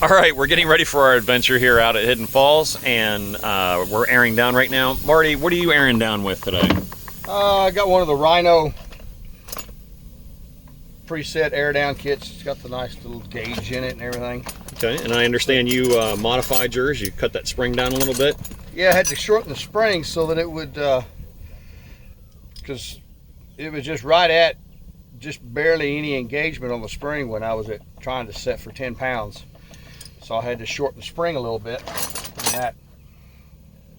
All right, we're getting ready for our adventure here out at Hidden Falls, and we're airing down right now. Marty, what are you airing down with today? I got one of the Rhino preset air down kits. It's got the nice little gauge in it and everything. Okay, and I understand you modified yours. You cut that spring down a little bit. Yeah, I had to shorten the spring so that it would, because it was just right at just barely any engagement on the spring when I was trying to set for 10 pounds. So I had to shorten the spring a little bit, and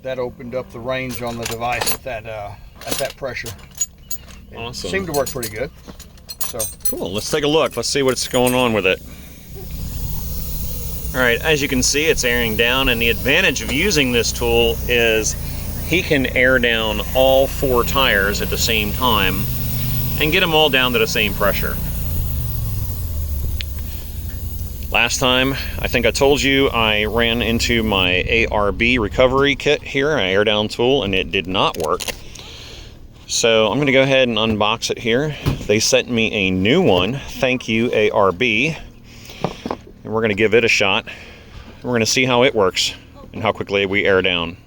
that opened up the range on the device at that pressure. It awesome. Seemed to work pretty good. So cool. Let's take a look. Let's see what's going on with it. All right, as you can see, it's airing down, and the advantage of using this tool is he can air down all 4 tires at the same time and get them all down to the same pressure. Last time, I think I told you, I ran into my ARB recovery kit here, an air down tool, and it did not work. So I'm going to go ahead and unbox it here. They sent me a new one. Thank you, ARB. And we're going to give it a shot. We're going to see how it works and how quickly we air down.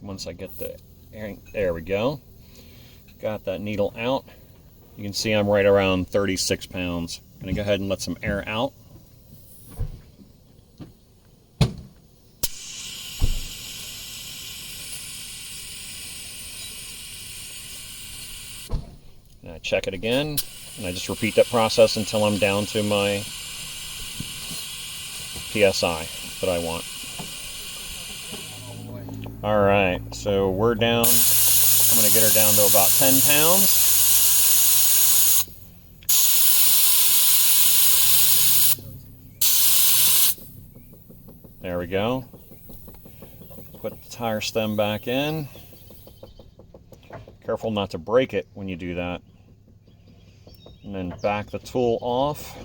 Once I get the airing, there we go. Got that needle out. You can see I'm right around 36 pounds. I'm going to go ahead and let some air out. And I check it again, and I just repeat that process until I'm down to my PSI that I want. All right, so we're down. I'm going to get her down to about 10 pounds. There we go. Put the tire stem back in. Careful not to break it when you do that. And then back the tool off.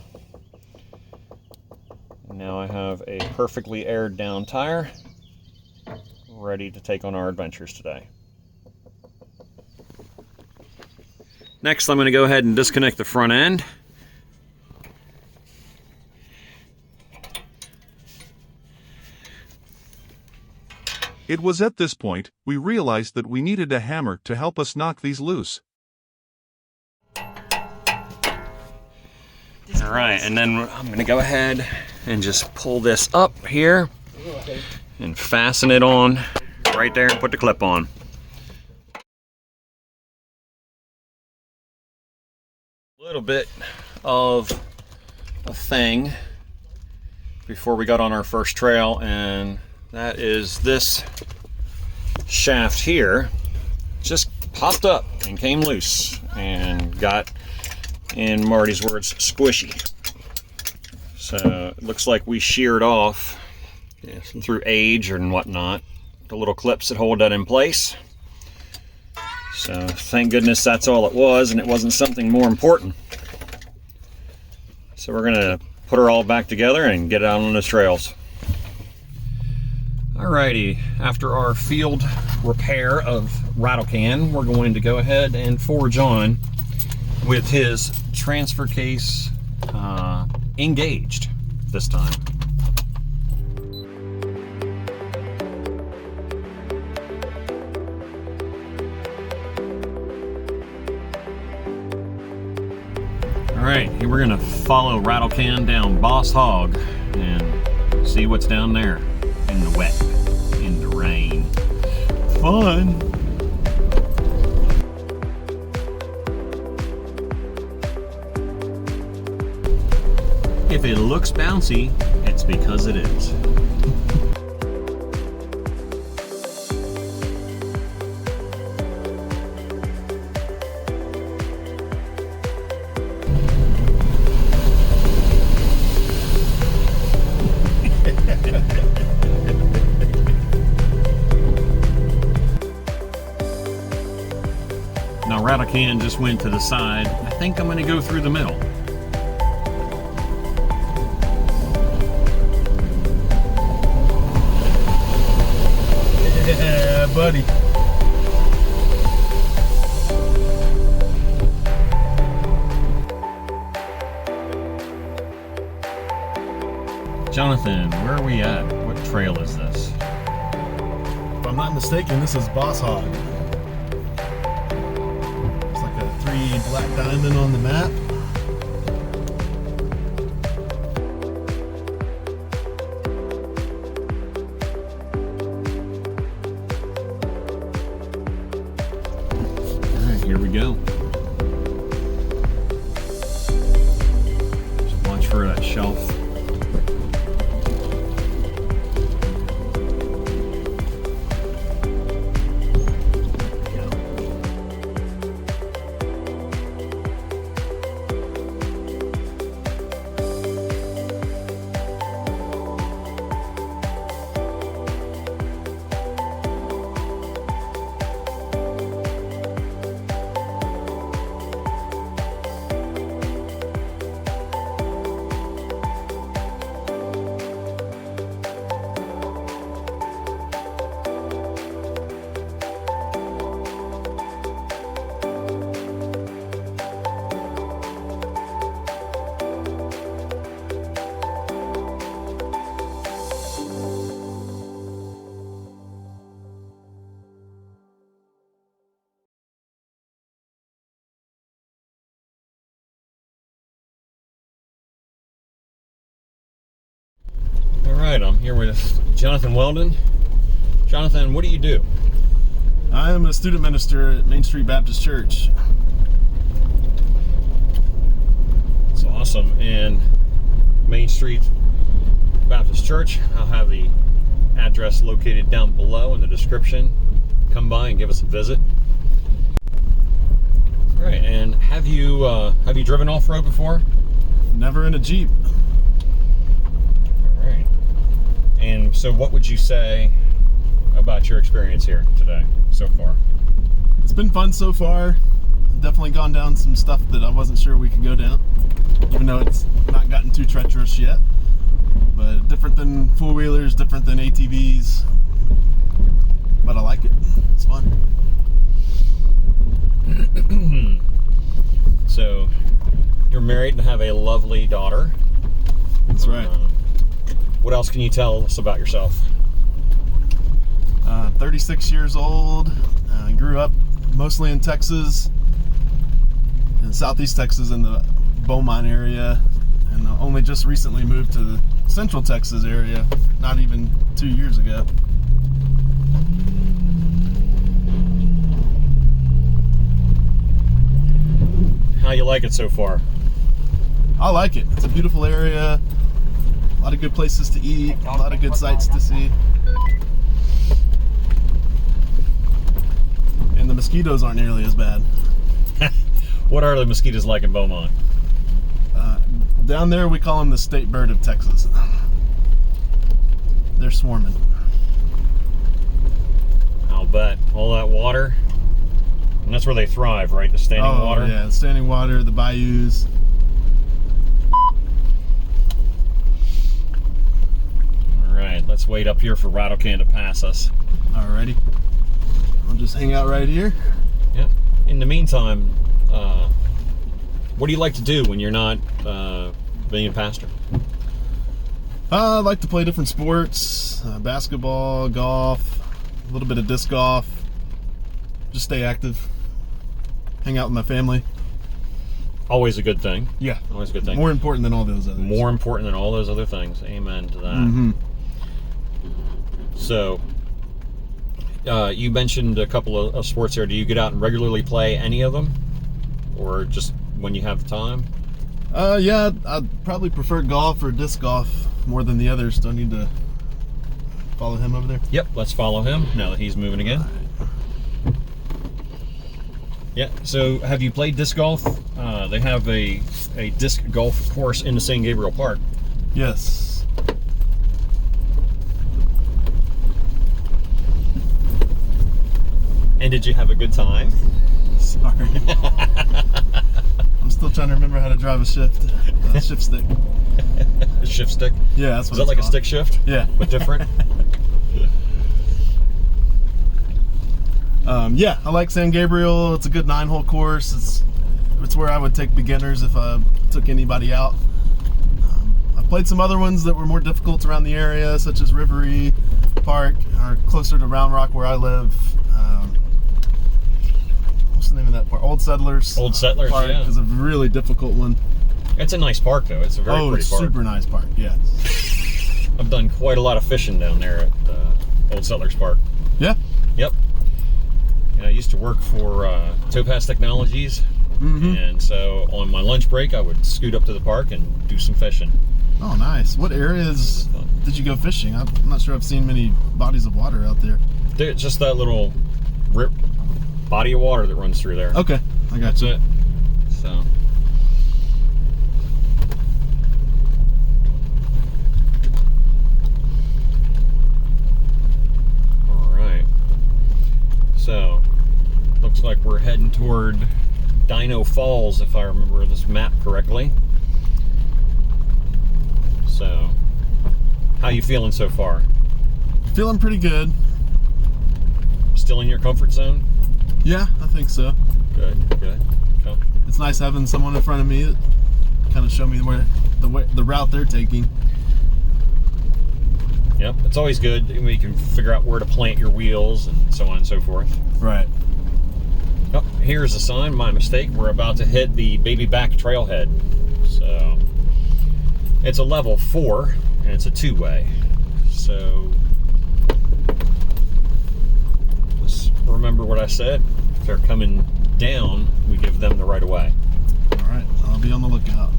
And now I have a perfectly aired down tire, ready to take on our adventures today. Next, I'm going to go ahead and disconnect the front end. It was at this point we realized that we needed a hammer to help us knock these loose. All right, and then I'm going to go ahead and just pull this up here and fasten it on right there and put the clip on. A little bit of a thing before we got on our first trail, and that is this shaft here just popped up and came loose and got, in Marty's words, squishy. So it looks like we sheared off through age and whatnot the little clips that hold that in place. So thank goodness that's all it was, and it wasn't something more important. So we're gonna put her all back together and get out on the trails. Alrighty, after our field repair of RattleCan, we're going to go ahead and forge on with his transfer case engaged this time. Alright, here we're going to follow RattleCan down Boss Hog and see what's down there in the wet, in the rain. Fun! If it looks bouncy, it's because it is. Now RattleCan just went to the side. I think I'm going to go through the middle. Yeah, buddy. Jonathan, where are we at? What trail is this? If I'm not mistaken, this is Boss Hog. It's like a 3 black diamond on the map. All right, here we go. Just watch for that shelf. All right, I'm here with Jonathan Weldon. Jonathan, what do you do? I am a student minister at Main Street Baptist Church. It's awesome. And Main Street Baptist Church, I'll have the address located down below in the description. Come by and give us a visit. All right, and have you driven off-road before? Never in a Jeep. All right. And so what would you say about your experience here today so far? It's been fun so far. I've definitely gone down some stuff that I wasn't sure we could go down, even though it's not gotten too treacherous yet. But different than four-wheelers, different than ATVs. But I like it. It's fun. So you're married and have a lovely daughter. That's right. What else can you tell us about yourself? 36 years old. I grew up mostly in Texas, in Southeast Texas, in the Beaumont area, and only just recently moved to the Central Texas area, not even 2 years ago. How you like it so far? I like it. It's a beautiful area. A lot of good places to eat. A lot of good sights to see. And the mosquitoes aren't nearly as bad. What are the mosquitoes like in Beaumont? Down there we call them the state bird of Texas. They're swarming. I'll bet. All that water. And that's where they thrive, right? The standing water? Yeah, the standing water, the bayous. All right, let's wait up here for RattleCan to pass us. Alrighty. I'll just hang out right here. Yep. In the meantime, what do you like to do when you're not being a pastor? I like to play different sports, basketball, golf, a little bit of disc golf. Just stay active. Hang out with my family. Always a good thing. Yeah. Always a good thing. More important than all those others. More important than all those other things. Amen to that. Mm-hmm. So, you mentioned a couple of sports there. Do you get out and regularly play any of them? Or just when you have the time? Yeah, I'd probably prefer golf or disc golf more than the others. Do I need to follow him over there? Yep, let's follow him now that he's moving again. Yeah, so have you played disc golf? They have a disc golf course in the San Gabriel Park. Yes. And did you have a good time? Sorry. I'm still trying to remember how to drive a shift stick. A shift stick? Yeah, that's what Is that like a stick shift? Yeah. But different? Yeah, I like San Gabriel. It's a good 9-hole course. It's where I would take beginners if I took anybody out. I've Played some other ones that were more difficult around the area, such as Rivery Park, or closer to Round Rock where I live. What's the name of that park? Old Settlers. Old Settlers, Park yeah. is a really difficult one. It's a nice park, though. It's a very pretty park. Super nice park, yeah. I've done quite a lot of fishing down there at Old Settlers Park. Yeah? Yep. And I used to work for Topaz Technologies, and so on my lunch break, I would scoot up to the park and do some fishing. Oh, nice. What areas did you go fishing? I'm not sure I've seen many bodies of water out there. There's just that little body of water that runs through there. Okay, I got That's you. it. So. So, looks like we're heading toward Dino Falls, if I remember this map correctly. So, how you feeling so far? Feeling pretty good. Still in your comfort zone? Yeah, I think so. Good, good. Okay. It's nice having someone in front of me that kind of show me where the route they're taking. Yep, it's always good when you can figure out where to plant your wheels and so on and so forth. Right. Oh, here's a sign, my mistake. We're about to hit the Baby Back Trailhead. So, it's a level 4, and it's a 2-way. So, let's remember what I said. If they're coming down, we give them the right of way. All right, I'll be on the lookout.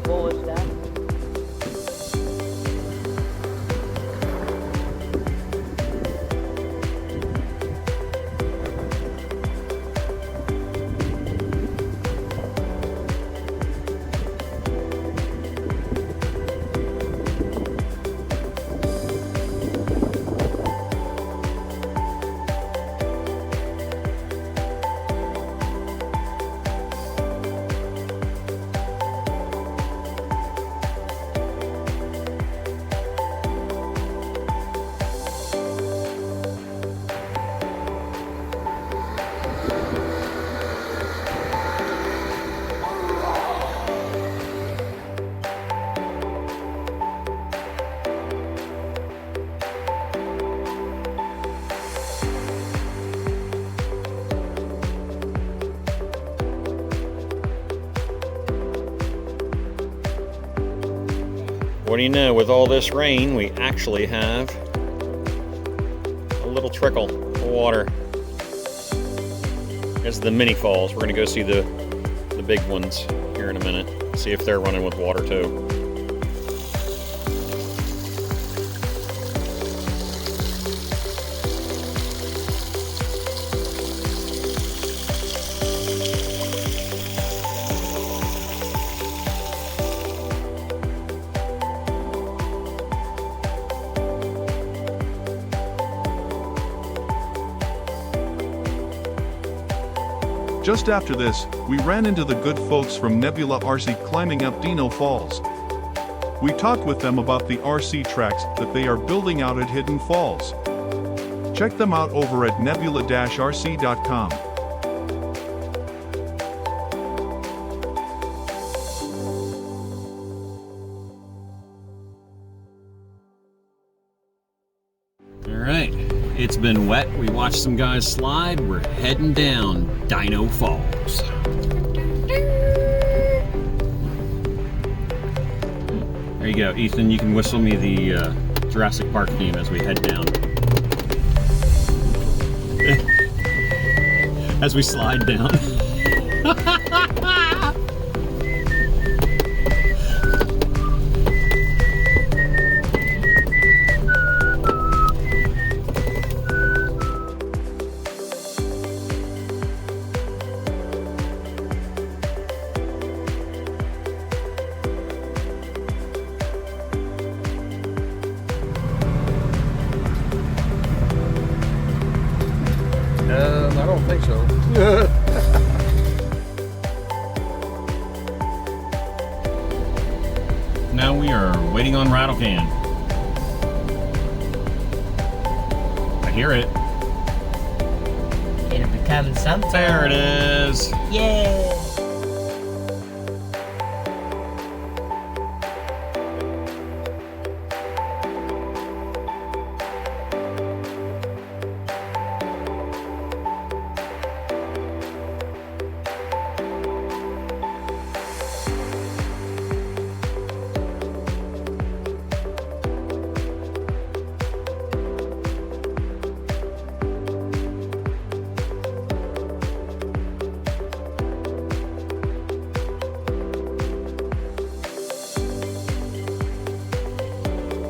What was that? What do you know, with all this rain, we actually have a little trickle of water. This is the mini falls. We're going to go see the big ones here in a minute. See if they're running with water too. Just after this, we ran into the good folks from Nebula RC climbing up Dino Falls. We talked with them about the RC tracks that they are building out at Hidden Falls. Check them out over at nebula-rc.com. Alright, it's been wet. We watched some guys slide. We're heading down Dino Falls. There you go, Ethan. You can whistle me the Jurassic Park theme as we head down. As we slide down. don't think so. Now we are waiting on RattleCan. I hear it. It'll be coming sometime. There it is. Yeah.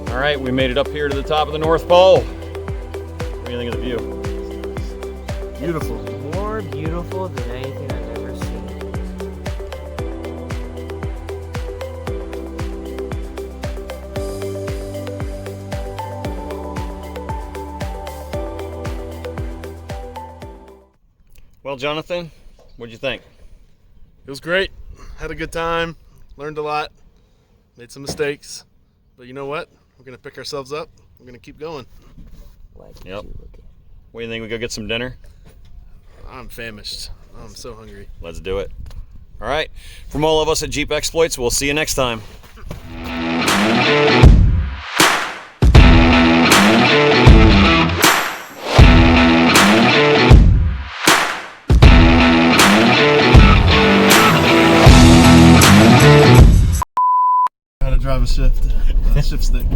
All right, we made it up here to the top of the North Pole. What do you think of the view? Beautiful. More beautiful than anything I've ever seen. Well, Jonathan, what'd you think? It was great. Had a good time. Learned a lot. Made some mistakes. But you know what? We're going to pick ourselves up. We're going to keep going. Why did Yep. you look at? What do you think? We go get some dinner? I'm famished. I'm so hungry. Let's do it. All right. From all of us at Jeep Exploits, we'll see you next time. How to drive a shift stick.